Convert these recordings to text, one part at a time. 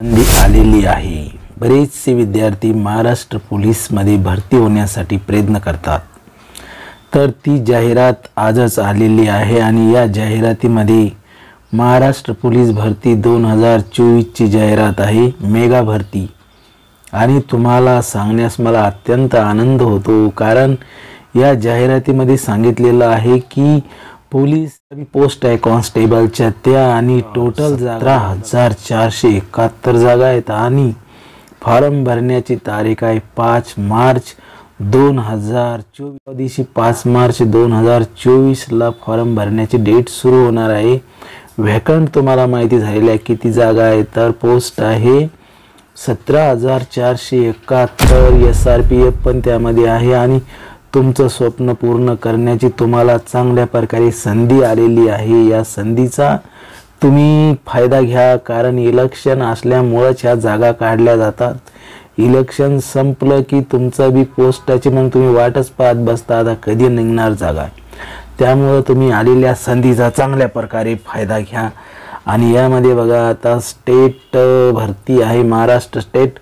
संधी आलेली आहे। बरेचसे विद्यार्थी महाराष्ट्र पोलीसमध्ये भरती होण्यासाठी प्रयत्न करतात, तर ती जाहिरात आजच आलेली आहे आणि या जाहिरातीमध्ये महाराष्ट्र पोलीस भरती 2024 ची जाहिरात आहे, मेगा भरती। आणि तुम्हाला सांगण्यास मला अत्यंत आनंद होतो, कारण या जाहिरातीमध्ये सांगितलेलं आहे की पोलीस पोस्ट आहे कॉन्स्टेबलच्या त्या, आणि टोटल 17,471 जागा आहेत आणि फॉर्म भरण्याची तारीख आहे 5 मार्च 2024 दिवशी 5 मार्च 2024 ला फॉर्म भरण्याची डेट सुरू होणार आहे। व्हॅकंट तुम्हाला माहिती झालेली आहे किती जागा आहे, तर पोस्ट आहे 17,471। SRPF पण त्यामध्ये आहे आणि तुमचं स्वप्न पूर्ण करण्याची तुम्हाला चांगल्या प्रकारे संधी आलेली आहे। या संधीचा तुम्ही फायदा घ्या, कारण इलेक्शन असल्यामुळेच ह्या जागा काढल्या जातात। इलेक्शन संपलं की तुमचं बी पोस्टाची मग तुम्ही वाटच पाहत बसता, आता कधी निघणार जागा। त्यामुळे तुम्ही आलेल्या संधीचा चांगल्या प्रकारे फायदा घ्या। आणि यामध्ये बघा आता स्टेट भरती आहे, महाराष्ट्र स्टेट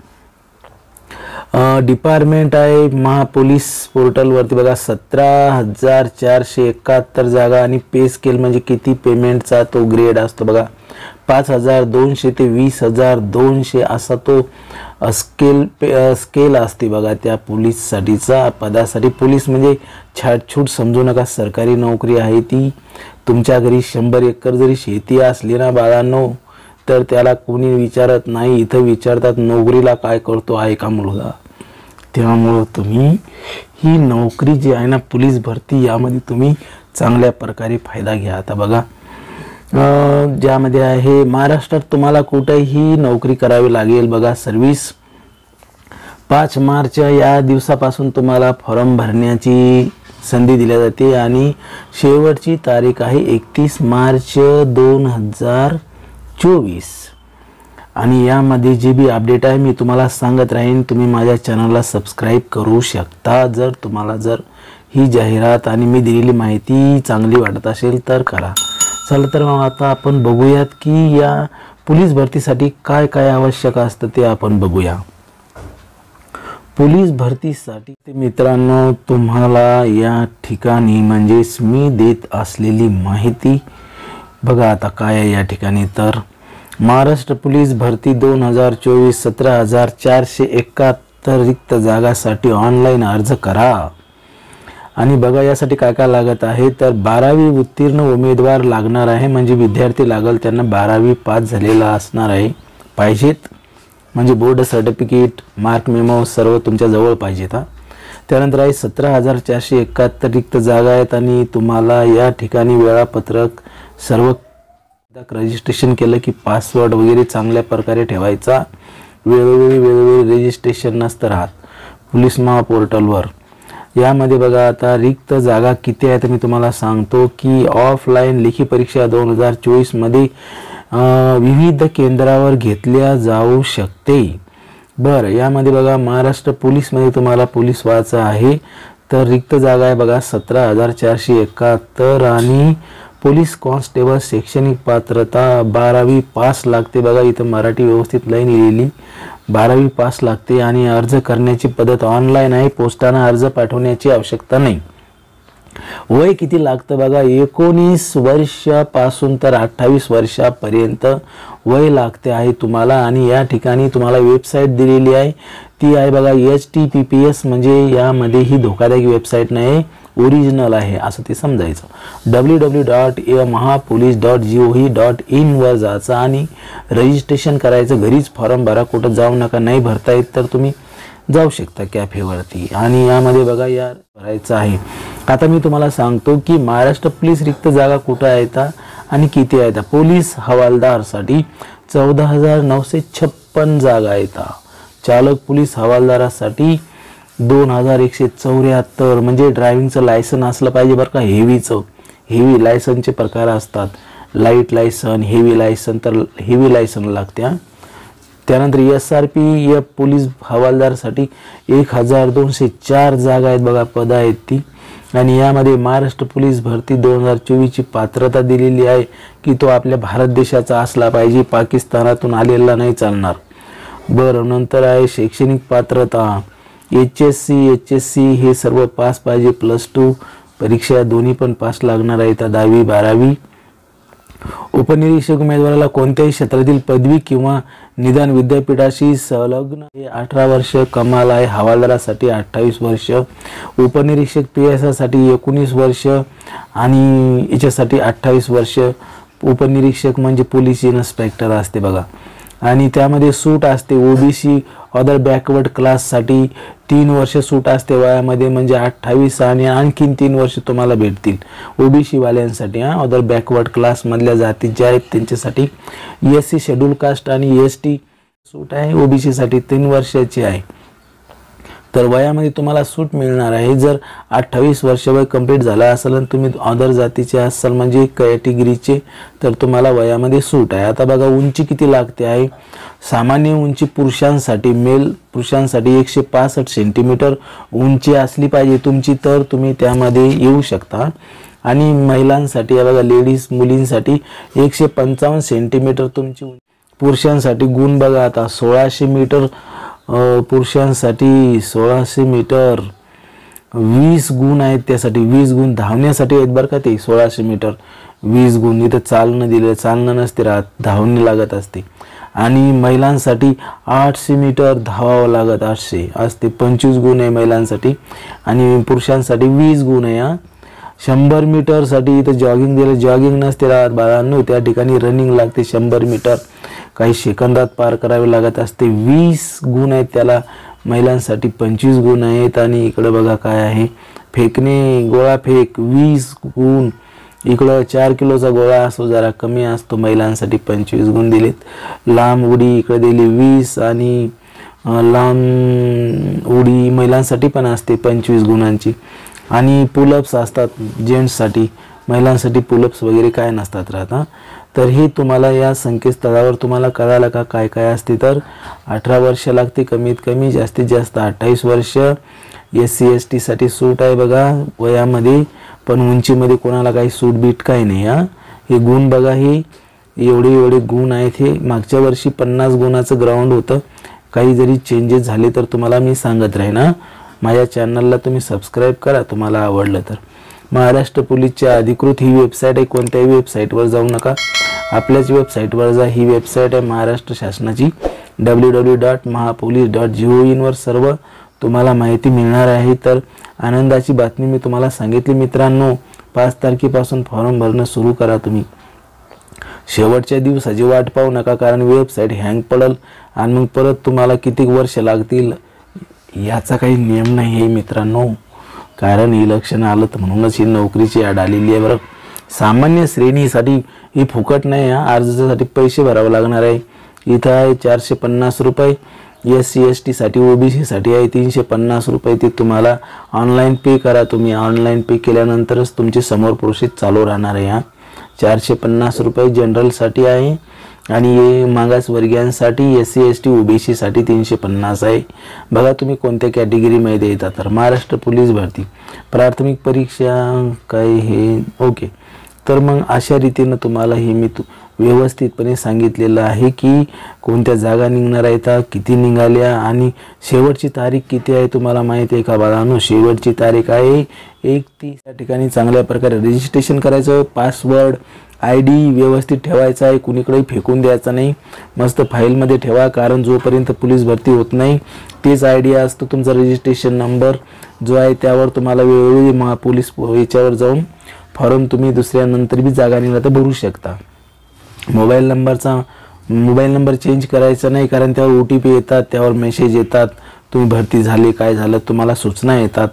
डिपार्टमेंट आहे महापोलीस पोर्टलवरती बघा 17,471 जागा आणि पे स्केल म्हणजे किती पेमेंटचा तो ग्रेड असतो बघा 5,200 ते 20,200 असा तो स्केल असते बघा त्या पोलीस साठीचा पदासाठी। पोलीस म्हणजे छाटछूट समजू नका, सरकारी नोकरी आहे ती। तुमच्या घरी 100 एकर जरी शेती असली ना बाळांनो, तर त्याला कोणी विचारत नाही, इथं विचारतात नोकरीला काय करतो आहे का मुलगा। त्यामुळे तुम्ही ही नोकरी जी आहे ना पोलीस भरती, यामध्ये तुम्ही चांगल्या प्रकारे फायदा घ्या। आता बघा ज्यामध्ये आहे महाराष्ट्रात तुम्हाला कुठेही नोकरी करावी लागेल बघा। सर्व्हिस 5 मार्च या दिवसापासून तुम्हाला फॉर्म भरण्याची संधी दिली जाते आणि शेवटची तारीख आहे 31 मार्च 2024। आणि यामध्ये जे बी अपडेट आहे मी तुम्हाला सांगत राहीन। तुम्ही माझ्या चॅनलला सबस्क्राईब करू शकता जर तुम्हाला ही जाहिरात आणि मी दिलेली माहिती चांगली वाटत असेल तर करा। चला तर मग आता आपण बघूयात की या पोलीस भरतीसाठी काय काय आवश्यक असतं ते आपण बघूया। पोलीस भरतीसाठी मित्रांनो तुम्हाला या ठिकाणी म्हणजेच मी देत असलेली माहिती बघा आता काय आहे या ठिकाणी, तर महाराष्ट्र पोलीस भरती 2024 17,471 रिक्त जागासाठी ऑनलाईन अर्ज करा। आणि बघा यासाठी काय काय लागत आहे, तर 12वी उत्तीर्ण उमेदवार लागणार आहे, म्हणजे विद्यार्थी लागल त्यांना 12वी पास झालेला असणार आहे पाहिजेत, म्हणजे बोर्ड सर्टिफिकेट मार्क मेमो सर्व तुमच्या जवळ पाहिजेत। त्यानंतर आहे 17,471 रिक्त जागा आहेत आणि तुम्हाला या ठिकाणी वेळापत्रक सर्व रजिस्ट्रेशन केलं की पासवर्ड वगैरे चांगल्या प्रकारे ठेवायचा, वेळोवेळी रजिस्ट्रेशन नसतं राहत पोलीस पोर्टलवर। यामध्ये बघा आता रिक्त जागा किती आहेत मी तुम्हाला सांगतो की ऑफलाईन लेखी परीक्षा 2024 मध्ये विविध केंद्रावर घेतल्या जाऊ शकते। बरं यामध्ये बघा महाराष्ट्र पोलीस मध्ये तुम्हाला पोलीस व्हायचं आहे, तर रिक्त जागा आहे बघा 17,471 आणि पोलीस कॉन्स्टेबल शैक्षणिक पात्रता 12वी पास लागते बघा, इथं मराठी व्यवस्थित लाईन लिहिलेली 12वी पास लागते। आणि अर्ज करण्याची पद्धत ऑनलाईन आहे, पोस्टाने अर्ज पाठवण्याची आवश्यकता नाही। वय किती लागतं बघा 19 वर्षापासून तर 28 वर्षापर्यंत वय लागते आहे तुम्हाला। आणि या ठिकाणी तुम्हाला वेबसाईट दिलेली आहे ती आहे बघा HTTPS, म्हणजे यामध्ये ही धोकादायक वेबसाईट नाही, ओरिजिनल आहे असं ते समजायचं। www.mahapolice.gov.in वर जायचं आणि रजिस्ट्रेशन करायचं, घरीच फॉर्म भरा, कुठं जाऊ नका, नाही भरता येत तर तुम्ही जाऊ शकता कॅफेवरती। आणि यामध्ये बघा यार भरायचं आहे। आता मी तुम्हाला सांगतो की महाराष्ट्र पोलीस रिक्त जागा कुठं आहेत आणि किती आहेत। पोलीस हवालदारसाठी 14,956 जागा आहेत। चालक पोलीस हवालदारासाठी 2,174, म्हणजे ड्रायव्हिंगचं लायसन असलं पाहिजे बरं का, हेवी लायसनचे प्रकार असतात, लाईट लायसन, हेवी लायसन, तर हेवी लायसन लागते। त्यानंतर SRPF पोलीस हवालदारसाठी 1,204 जागा आहेत बघा, पद आहेत ती। आणि यामध्ये महाराष्ट्र पोलीस भरती 2024 ची पात्रता दिलेली आहे की तो आपल्या भारत देशाचा असला पाहिजे, पाकिस्तानातून आलेला नाही चालणार। बरं, नंतर आहे शैक्षणिक पात्रता, HSC हे सर्व पास पाहिजे, +2 परीक्षा दोन्ही पण पास लागणार आहे. 10वी 12वी. उपनिरीक्षक उमेदवाराला कोणत्याही क्षेत्रातील पदवी किंवा निदान विद्यापीठाशी संलग्न 18 वर्ष कमाल आहे. हवालदारासाठी 28 वर्ष, उपनिरीक्षक PSI साठी 19 वर्ष आणि याच्यासाठी 28 वर्ष. उपनिरीक्षक म्हणजे पोलीस इन्स्पेक्टर असते बघा, आणि त्यामध्ये सूट असते. OBC अदर बॅकवर्ड क्लाससाठी 3 वर्ष सूट असते वयामध्ये, म्हणजे 28 आणि आणखीन 3 वर्ष तुम्हाला भेटतील OBC वाल्यांसाठी. अदर बॅकवर्ड क्लासमधल्या जाती ज्या आहेत त्यांच्यासाठी. SC शेड्यूल कास्ट आणि ST सूट आहे. OBC साठी 3 वर्षाची आहे. तर वयामध्ये तुम्हाला सूट मिळणार आहे. जर 28 वर्ष वय कंप्लीट झाला असेल आणि तुम्ही अदर जातीचे असाल म्हणजे कॅटेगरीचे, तर तुम्हाला वयामध्ये सूट आहे. आता बघा उंची किती लागते आहे. सामान्य उंची पुरुषांसाठी, मेल पुरुषांसाठी 165 सेंटीमीटर उंची असली पाहिजे तुमची, तर तुम्ही त्यामध्ये येऊ शकता. आणि महिलांसाठी बघा, लेडीज मुलींसाठी 155 सेंटीमीटर तुमची उंची. पुरुषांसाठी गुण बघा आता 1600 मीटर, पुरुषांसाठी 1600 मीटर 20 गुण आहेत. त्यासाठी 20 गुण धावण्यासाठी आहेत बरं का, ते 1600 मीटर 20 गुण. इथं चालणं दिलं, चालणं नसते राहत, धावणे लागत असते. आणि महिलांसाठी 800 मीटर धावावं लागत, 800 असते. 25 गुण आहे महिलांसाठी आणि पुरुषांसाठी 20 गुण आहे. 100 मीटरसाठी इथं जॉगिंग दिलं, जॉगिंग नसते राहत बाळांनो, त्या ठिकाणी रनिंग लागते. 100 मीटर काही सेकंदात पार करावे लागत असते. 20 गुण आहेत त्याला. महिलांसाठी 25 गुण आहेत. आणि इकडे बघा काय आहे, फेकणे, गोळा फेक 20 गुण. इकडं 4 किलोचा गोळा असतो, जरा कमी असतो, महिलांसाठी 25 गुण दिलेत. लांब उडी इकडे दिली 20 आणि लांब उडी महिलांसाठी पण असते 25 गुणांची. आणि पुलअप्स असतात जेंट्ससाठी, महिलांसाठी पुलअप्स वगैरे काय नसतात राहता. तर हे तुम्हाला या संकेतस्थळावर तुम्हाला कळालं का काय काय असते. तर 18 वर्ष लागते कमीत कमी, जास्तीत जास्त 28 वर्ष. SC ST साठी सूट आहे बघा वयामध्ये, पण उंचीमध्ये कोणाला काही सूट बीट काही नाही. हे गुण बघा, हे एवढे गुण आहेत. हे मागच्या वर्षी 50 गुणाचं ग्राउंड होतं. काही जरी चेंजेस झाले तर तुम्हाला मी सांगत राहीन. माझ्या चॅनलला तुम्ही सबस्क्राईब करा तुम्हाला आवडलं तर. महाराष्ट्र पोलीसची अधिकृत ही वेबसाईट आहे, कोणत्याही वेबसाईटवर जाऊ नका, आपल्याच वेबसाईटवर जा. ही वेबसाईट आहे महाराष्ट्र शासनाची www.mahapolice.gov.in वर सर्व तुम्हाला माहिती मिळणार आहे. तर आनंदाची बातमी मी तुम्हाला सांगितली मित्रांनो, 5 तारखेपासून फॉर्म भरणं सुरू करा तुम्ही. शेवटच्या दिवसाची वाट पाहू नका, कारण वेबसाईट हँग पडेल आणि मग परत तुम्हाला किती वर्ष लागतील याचा काही नियम नाही आहे मित्रांनो. कारण इलेक्शन आलं तर म्हणूनच ही नोकरीची ॲड आलेली आहे बरं. सामान्य श्रेणीसाठी ही फुकट नाही. अर्जासाठी पैसे भरावे लागणार आहे. इथं आहे 450 रुपये. SC ST साठी OBC साठी आहे 350 रुपये. ते तुम्हाला ऑनलाईन पे करा. तुम्ही ऑनलाईन पे केल्यानंतरच तुमची समोर प्रोसेस चालू राहणार आहे. 450 रुपये जनरलसाठी आहे आणि मागासवर्गीयांसाठी SC ST OBC साठी 350 आहे. बघा तुम्ही कोणत्या कॅटेगरीमध्ये येतात. तर महाराष्ट्र पोलीस भरती प्राथमिक परीक्षा काय हे ओके. तर मग अशा रीतीनं तुम्हाला हे मी व्यवस्थितपणे सांगितलेलं आहे की कोणत्या जागा निघणार आहेत, किती निघाल्या आणि शेवटची तारीख किती आहे तुम्हाला माहिती आहे का बाळांनो. शेवटची तारीख आहे 31. या ठिकाणी चांगल्या प्रकारे रजिस्ट्रेशन करायचं. पासवर्ड ID व्यवस्थित ठेवायचा आहे, कुणीकडेही फेकून द्यायचा नाही. मस्त फाईलमध्ये ठेवा, कारण जोपर्यंत पोलीस भरती होत नाही तेच ID असतो तुमचा रजिस्ट्रेशन नंबर जो आहे. त्यावर तुम्हाला वेळोवेळी महापोलीस याच्यावर जाऊन फॉर्म तुम्ही दुसऱ्यानंतर बी जागा निघाला तर भरू शकता. मोबाईल नंबर चेंज करायचा नाही, कारण त्यावर OTP येतात, त्यावर मेसेज येतात, तुम्ही भरती झाली काय झालं तुम्हाला सूचना येतात.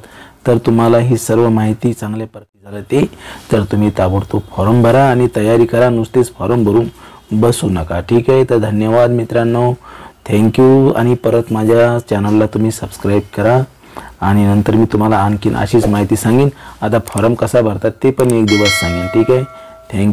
तर तुम्हाला ही सर्व माहिती चांगल्या प्रकारे झालं ते तर तुम्ही ताबडतोब फॉर्म भरा आणि तयारी करा. नुसतेच फॉर्म भरून बसू नका. ठीक आहे. तर धन्यवाद मित्रांनो, थँक्यू. आणि परत माझ्या चॅनलला तुम्ही सबस्क्राईब करा आणि नंतर मी तुम्हाला आणखीन अशीच माहिती सांगेन. आता फॉर्म कसा भरतात ते पण एक दिवस सांगेन. ठीक आहे. थँक्यू.